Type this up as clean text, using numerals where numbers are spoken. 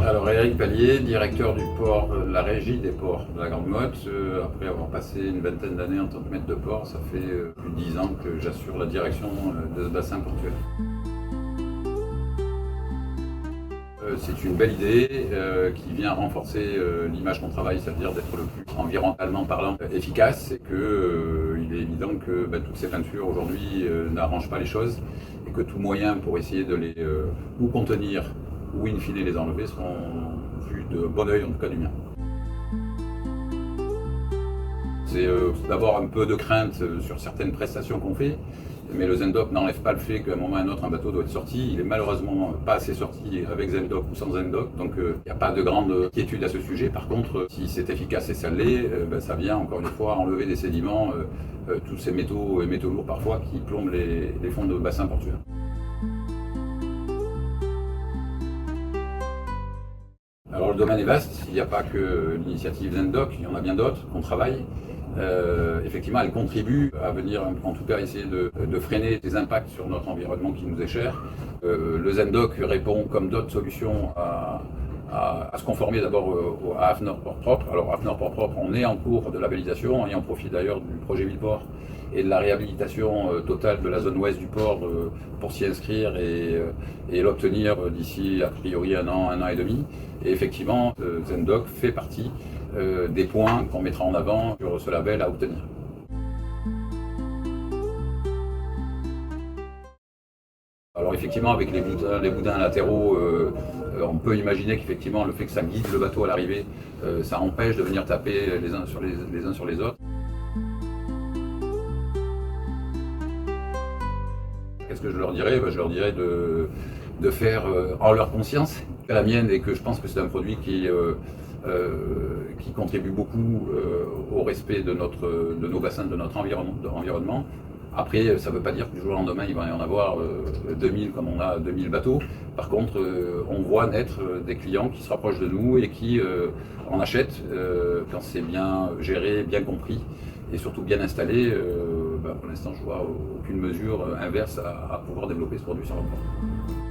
Alors Éric Pallier, directeur du port, de la régie des ports de la Grande Motte. Après avoir passé une vingtaine d'années en tant que maître de port, ça fait plus de 10 ans que j'assure la direction de ce bassin portuaire. C'est une belle idée qui vient renforcer l'image qu'on travaille, c'est-à-dire d'être le plus environnementalement parlant efficace, et qu'il est évident que toutes ces peintures aujourd'hui n'arrangent pas les choses et que tout moyen pour essayer de les ou contenir ou in fine les enlever seront vus de bon oeil, en tout cas du mien. C'est d'abord un peu de crainte sur certaines prestations qu'on fait, mais le Zendoc n'enlève pas le fait qu'à un moment ou à un autre un bateau doit être sorti. Il est malheureusement pas assez sorti avec Zendoc ou sans Zendoc, donc il n'y a pas de grande inquiétude à ce sujet. Par contre, si c'est efficace et ça l'est, ça vient encore une fois enlever des sédiments, tous ces métaux et métaux lourds parfois qui plombent les fonds de bassins portuaires. Alors le domaine est vaste, il n'y a pas que l'initiative Zendoc, il y en a bien d'autres qu'on travaille. Effectivement, elle contribue à venir, en tout cas, essayer de freiner des impacts sur notre environnement qui nous est cher. Le Zendoc répond, comme d'autres solutions, à se conformer d'abord à AFNOR Port Propre. Alors AFNOR Port Propre, on est en cours de labellisation et on profite d'ailleurs du projet Villeport et de la réhabilitation totale de la zone ouest du port pour s'y inscrire et l'obtenir d'ici a priori un an et demi. Et effectivement, Zendoc fait partie des points qu'on mettra en avant sur ce label à obtenir. Alors effectivement, avec les boudins latéraux, on peut imaginer qu'effectivement le fait que ça guide le bateau à l'arrivée, ça empêche de venir taper les uns sur les autres. Qu'est-ce que je leur dirais? Je leur dirais de faire en leur conscience. La mienne, et que je pense que c'est un produit qui contribue beaucoup au respect de nos bassins, de notre environnement. Après, ça ne veut pas dire que du jour au lendemain, il va y en avoir 2000 comme on a 2000 bateaux. Par contre, on voit naître des clients qui se rapprochent de nous et qui en achètent quand c'est bien géré, bien compris et surtout bien installé. Pour l'instant, je ne vois aucune mesure inverse à pouvoir développer ce produit sur le port.